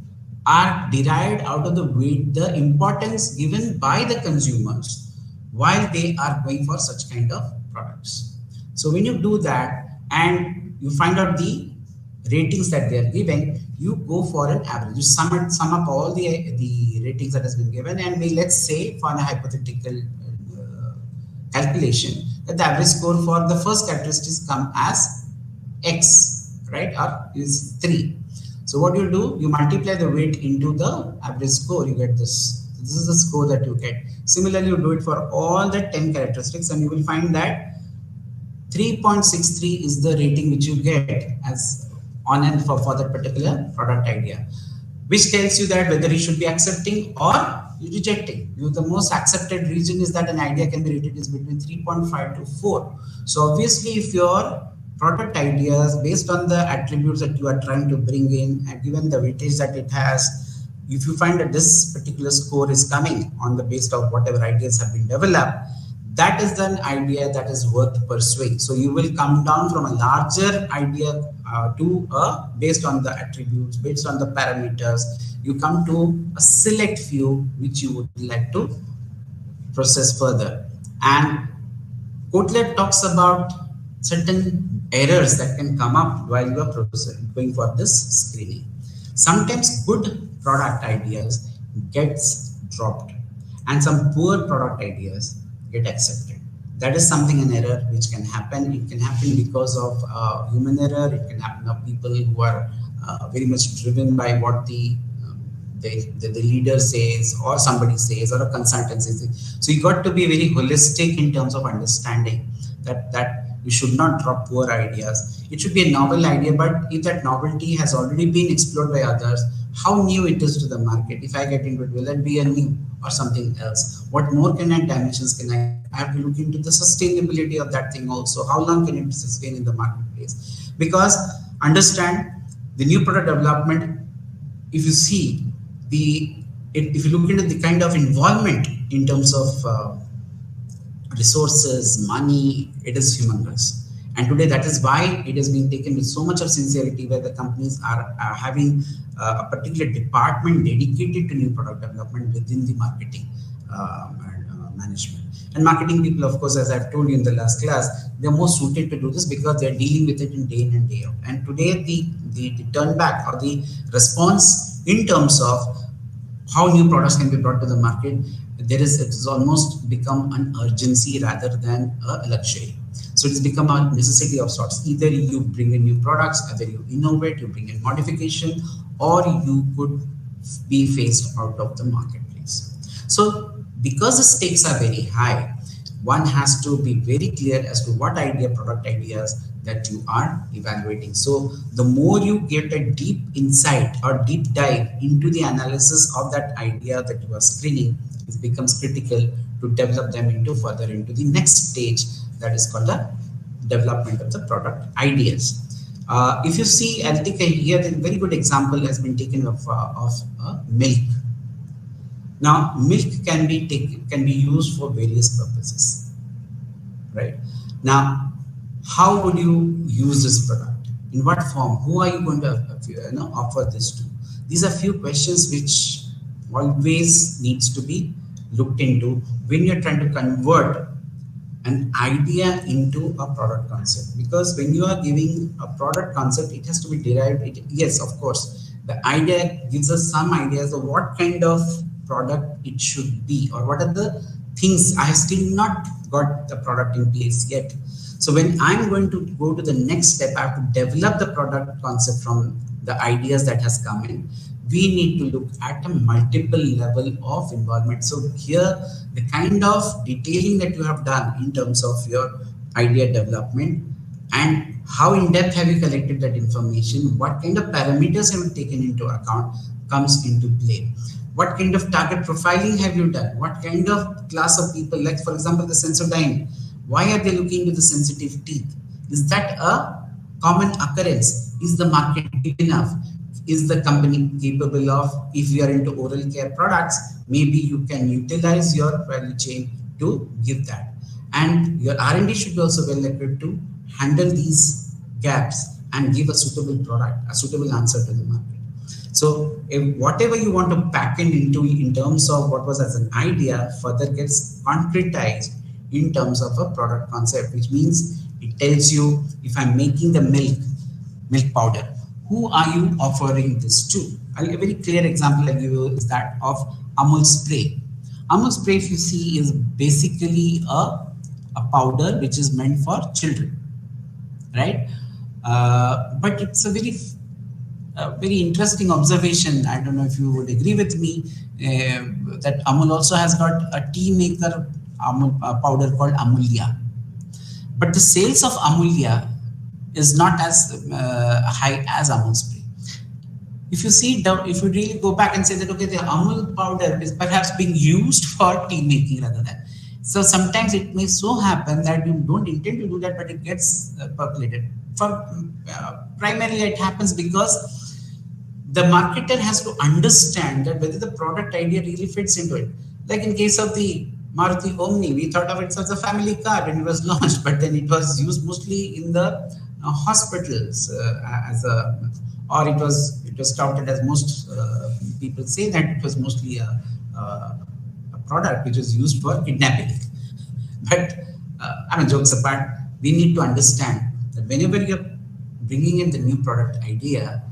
are derived out of the importance given by the consumers while they are going for such kind of products. So when you do that and you find out the ratings that they are giving, you go for an average. You sum up all the ratings that has been given, and let's say for a hypothetical calculation that the average score for the first characteristics come as X, right, or is 3. So what you do, you multiply the weight into the average score, you get this. This is the score that you get. Similarly, you do it for all the 10 characteristics, and you will find that 3.63 is the rating which you get as on and for that particular product idea, which tells you that whether you should be accepting or rejecting. The most accepted region is that an idea can be rated is between 3.5 to 4. So obviously, if your product ideas based on the attributes that you are trying to bring in and given the weightage that it has, if you find that this particular score is coming on the basis of whatever ideas have been developed, that is an idea that is worth pursuing. So you will come down from a larger idea to based on the attributes, based on the parameters, you come to a select few which you would like to process further. And Kotler talks about certain errors that can come up while you are going for this screening. Sometimes good product ideas gets dropped and some poor product ideas get accepted. That is something, an error which can happen. It can happen because of human error. It can happen of people who are very much driven by what the leader says or somebody says or a consultant says. So you got to be very holistic in terms of understanding that We should not drop poor ideas. It should be a novel idea, but if that novelty has already been explored by others, how new it is to the market. If I get into it, will that be a new or something else? What more can I dimensions can I give? I have to look into the sustainability of that thing also. How long can it sustain in the marketplace? Because understand the new product development, if you see if you look into the kind of involvement in terms of resources, money, it is humongous. And today that is why it has been taken with so much of sincerity, where the companies are having a particular department dedicated to new product development within the marketing and management. And marketing people, of course, as I've told you in the last class, they're more suited to do this because they're dealing with it in and day out. And today the turn back or the response in terms of how new products can be brought to the market, it's almost become an urgency rather than a luxury. So it's become a necessity of sorts. Either you bring in new products, either you innovate, you bring in modification, or you could be phased out of the marketplace. So because the stakes are very high, one has to be very clear as to what product ideas that you are evaluating. So the more you get a deep insight or deep dive into the analysis of that idea that you are screening, it becomes critical to develop them into the next stage, that is called the development of the product ideas. If you see, I'll take here a very good example has been taken of milk. Now, milk can be used for various purposes, right? Now, how would you use this product? In what form? Who are you going to offer this to? These are few questions which always needs to be looked into when you're trying to convert an idea into a product concept. Because when you are giving a product concept, it has to be derived. Yes, of course, the idea gives us some ideas of what kind of product it should be, or what are the things. I have still not got the product in place yet. So when I'm going to go to the next step, I have to develop the product concept from the ideas that has come in. We need to look at a multiple level of involvement. So here, the kind of detailing that you have done in terms of your idea development, and how in depth have you collected that information, what kind of parameters have you taken into account, comes into play. What kind of target profiling have you done? What kind of class of people, like for example, the Sensodyne, why are they looking into the sensitive teeth? Is that a common occurrence? Is the market big enough? Is the company capable of, if you are into oral care products, maybe you can utilize your value chain to give that. And your R&D should be also well equipped to handle these gaps and give a suitable product, a suitable answer to the market. So if whatever you want to pack into in terms of what was as an idea further gets concretized in terms of a product concept, which means it tells you, if I'm making the milk powder, who are you offering this to? A very clear example I give you is that of Amul spray. Amul spray, if you see, is basically a powder which is meant for children, right? But it's a very interesting observation. I don't know if you would agree with me that Amul also has got a tea maker powder called Amulya. But the sales of Amulya is not as high as Amul spray. If you see down, if you really go back and say that, okay, the Amul powder is perhaps being used for tea making rather than. So sometimes it may so happen that you don't intend to do that, but it gets percolated. Primarily it happens because the marketer has to understand that whether the product idea really fits into it. Like in case of the Maruti Omni, we thought of it as a family car when it was launched, but then it was used mostly in the hospitals or it was touted as, most people say that it was mostly a product which was used for kidnapping. But I mean, jokes apart, we need to understand that whenever you're bringing in the new product idea,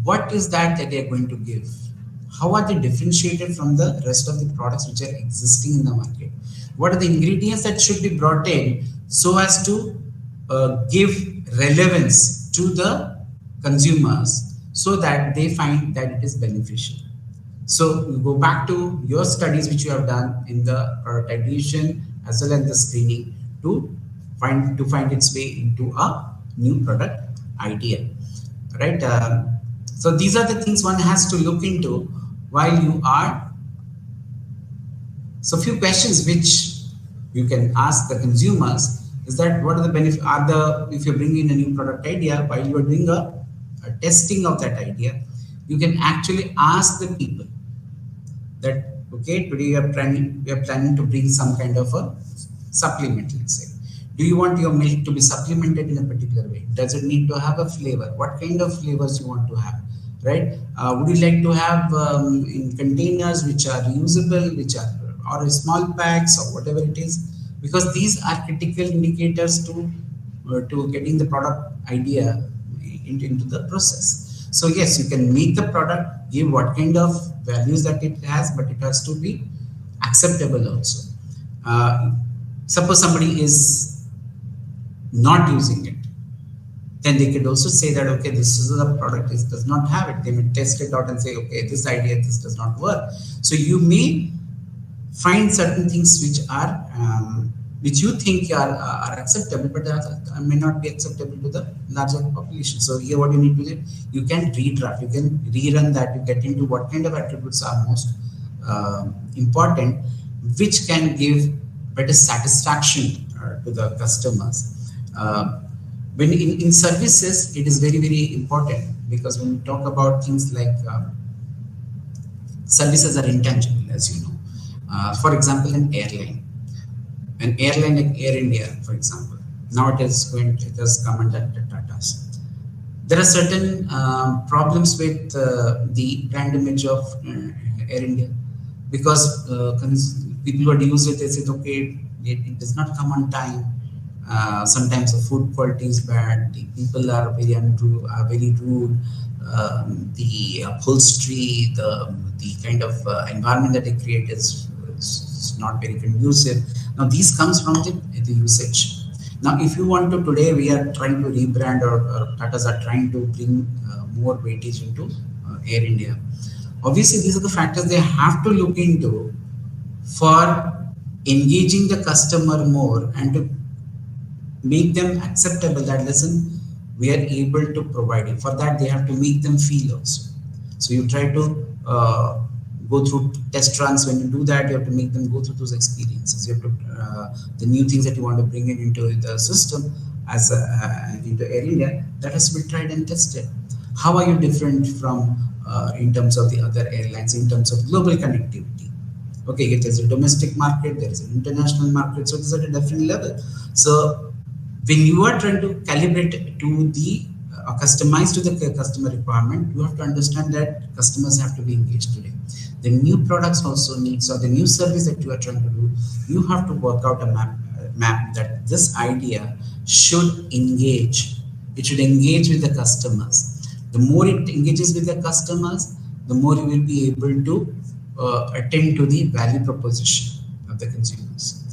what is that they are going to give? How are they differentiated from the rest of the products which are existing in the market? What are the ingredients that should be brought in so as to give relevance to the consumers so that they find that it is beneficial? So you go back to your studies which you have done in the product ideation as well as the screening to find its way into a new product idea, right? So these are the things one has to look into while you are. So few questions which you can ask the consumers is that what are the benefits, are the, if you bring in a new product idea, while you are doing a testing of that idea, you can actually ask the people that, okay, today we are planning to bring some kind of a supplement, let's say. Do you want your milk to be supplemented in a particular way? Does it need to have a flavor? What kind of flavors you want to have, right? Would you like to have in containers which are reusable, which are, or small packs or whatever it is? Because these are critical indicators to getting the product idea into the process. So yes, you can make the product, give what kind of values that it has, but it has to be acceptable also. Suppose somebody is not using it, then they could also say that, okay, this is the product, it does not have it. They may test it out and say, okay, this idea, this does not work. So you may find certain things which are which you think are acceptable, but may not be acceptable to the larger population. So here what you need to do, you can redraft, you can rerun that, you get into what kind of attributes are most important, which can give better satisfaction to the customers. When in services, it is very, very important, because when we talk about things like services are intangible, as you know. For example, an airline like Air India, for example, now it has come under Tata's. There are certain problems with the brand image of Air India, because people who use it, they said, okay, it does not come on time. Sometimes the food quality is bad. The people are very rude. The upholstery, the kind of environment that they create is not very conducive. Now these comes from the usage. Now if you want to, today we are trying to rebrand, or Tatas are trying to bring more weightage into Air India. Obviously these are the factors they have to look into for engaging the customer more and to make them acceptable that, listen, we are able to provide it. For that they have to make them feel also. So you try to go through test runs. When you do that, you have to make them go through those experiences. You have to the new things that you want to bring in into the system as into Air India, that has to be tried and tested. How are you different from in terms of the other airlines, in terms of global connectivity? Okay, it is a domestic market, there is an international market, so it is at a different level. So when you are trying to calibrate to the customize to the customer requirement, you have to understand that customers have to be engaged today. The new products also needs, or the new service that you are trying to do, you have to work out a map that this idea should engage. It should engage with the customers. The more it engages with the customers, the more you will be able to attend to the value proposition of the consumers.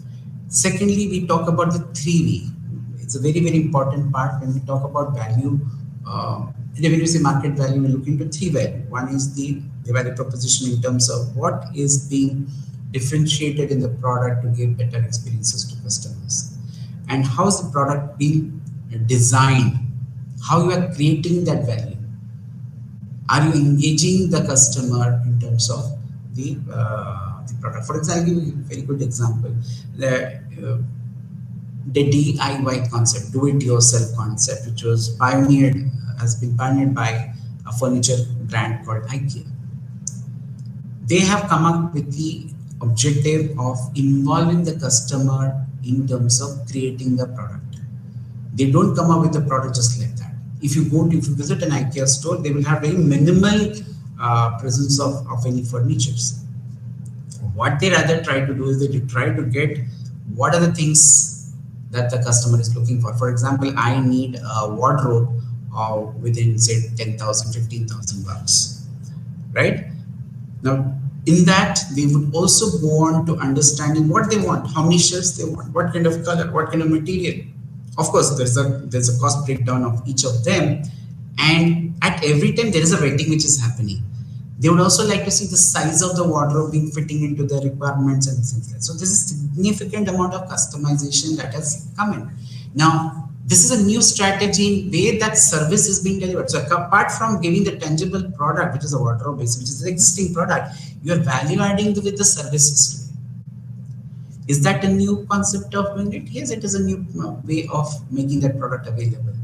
Secondly, we talk about the 3V. It's a very, very important part when we talk about value. When you say market value, we look into 3 value. One is the value proposition in terms of what is being differentiated in the product to give better experiences to customers, and how is the product being designed, how you are creating that value. Are you engaging the customer in terms of the product? For example, I'll give you a very good example. The DIY concept, do-it-yourself concept, which was has been pioneered by a furniture brand called IKEA. They have come up with the objective of involving the customer in terms of creating the product. They don't come up with the product just like that. If you visit an IKEA store, they will have very minimal presence of any furnitures. What they rather try to do is they try to get what are the things that the customer is looking for. For example, I need a wardrobe within say 10,000, 15,000 bucks, right? Now, in that, they would also go on to understanding what they want, how many shelves they want, what kind of color, what kind of material. Of course, there's a cost breakdown of each of them, and at every time there is a rating which is happening. They would also like to see the size of the wardrobe being fitting into the requirements and things like that. So there's a significant amount of customization that has come in. Now, this is a new strategy in way that service is being delivered. So apart from giving the tangible product, which is a wardrobe base, which is the existing product, you are value adding with the services. Is that a new concept of doing it? Yes, it is a new way of making that product available.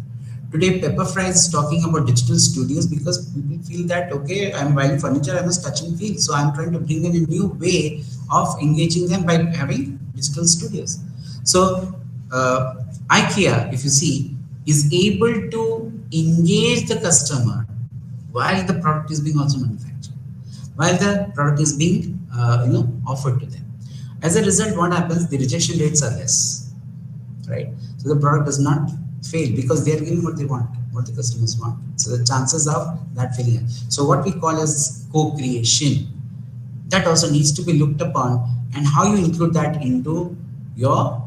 Today, Pepperfry is talking about digital studios because people feel that, okay, I'm buying furniture, I must touch and feel. So I'm trying to bring in a new way of engaging them by having digital studios. So IKEA, if you see, is able to engage the customer while the product is being also manufactured, while the product is being offered to them. As a result, what happens? The rejection rates are less, right? So the product does not fail because they are giving what they want, what the customers want. So the chances of that failing. So what we call as co-creation, that also needs to be looked upon, and how you include that into your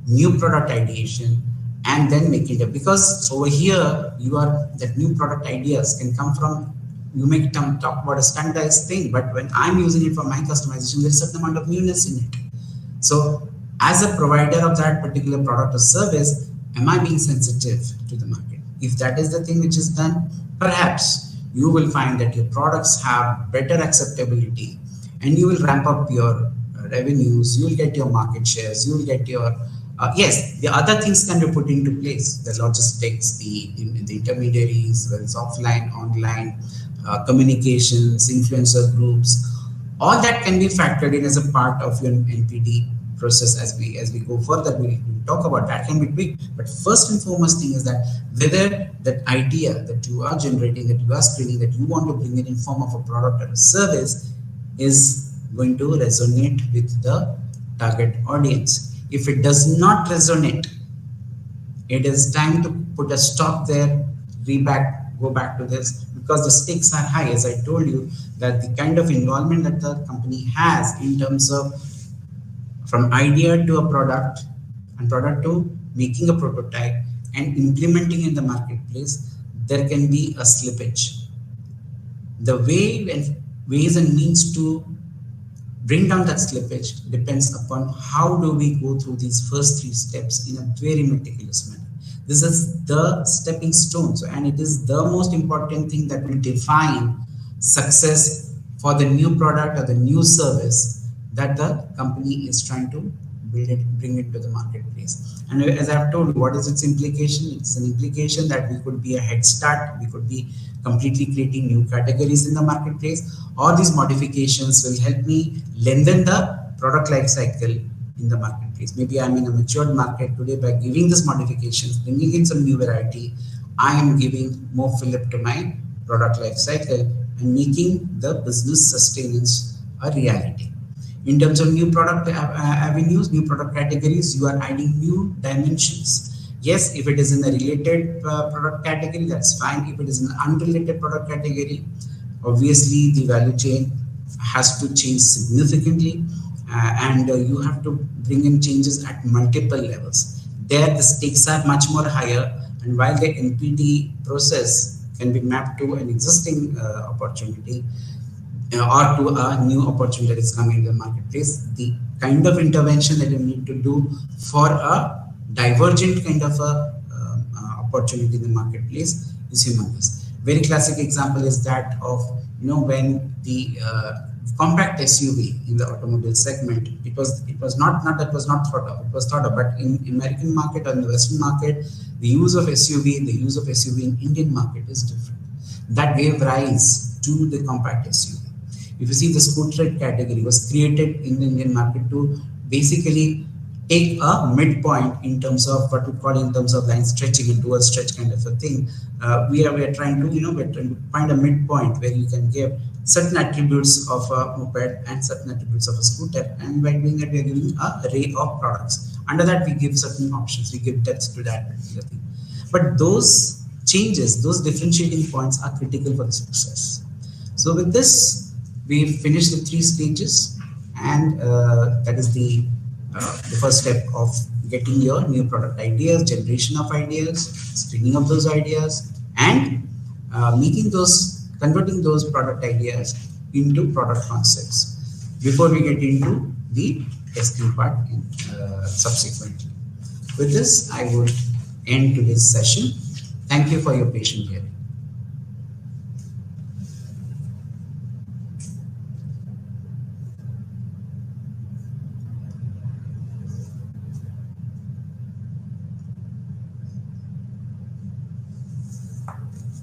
new product ideation and then make it up. Because over here, you are that new product ideas can come from, you may talk about a standardized thing, but when I'm using it for my customization, there's a certain amount of newness in it. So as a provider of that particular product or service, am I being sensitive to the market? If that is the thing which is done, perhaps you will find that your products have better acceptability and you will ramp up your revenues, you will get your market shares, you will get your yes, the other things can be put into place, the logistics, the intermediaries, whether it's offline, online, communications, influencer groups, all that can be factored in as a part of your NPD process. As we go further, we'll talk about that, can be tweaked. But first and foremost thing is that whether that idea that you are generating, that you are screening, that you want to bring it in form of a product or a service is going to resonate with the target audience. If it does not resonate, it is time to put a stop there, go back to this, because the stakes are high. As I told you, that the kind of involvement that the company has in terms of from idea to a product and product to making a prototype and implementing in the marketplace, there can be a slippage. The way and ways and means to bring down that slippage depends upon how do we go through these first 3 steps in a very meticulous manner. This is the stepping stone, and it is the most important thing that will define success for the new product or the new service that the company is trying to bring it to the marketplace. And as I've told you, what is its implication? It's an implication that we could be a head start, we could be completely creating new categories in the marketplace. All these modifications will help me lengthen the product life cycle in the marketplace. Maybe I'm in a matured market today. By giving this modifications, bringing in some new variety, I am giving more fillip to my product life cycle and making the business sustenance a reality. In terms of new product avenues, new product categories, you are adding new dimensions. Yes, if it is in a related product category, that's fine. If it is an unrelated product category, obviously the value chain has to change significantly, and you have to bring in changes at multiple levels. There, the stakes are much more higher, and while the NPD process can be mapped to an existing opportunity, or to a new opportunity that is coming in the marketplace, the kind of intervention that you need to do for a divergent kind of a opportunity in the marketplace is humongous. Very classic example is that of when the compact SUV in the automobile segment, it was not thought of, it was thought of, but in American market or in the Western market, the use of SUV in Indian market is different. That gave rise to the compact SUV. If you see, the scooter category was created in the Indian market to basically take a midpoint in terms of what we call in terms of line stretching into a stretch kind of a thing. We are trying to find a midpoint where you can give certain attributes of a moped and certain attributes of a scooter, and by doing that we are giving an array of products. Under that we give certain options, we give depth to that particular thing. But those changes, those differentiating points are critical for the success. So with this, we've finished the 3 stages, and that is the first step of getting your new product ideas, generation of ideas, screening of those ideas, and converting those product ideas into product concepts before we get into the testing part subsequently. With this, I would end today's session. Thank you for your patient hearing.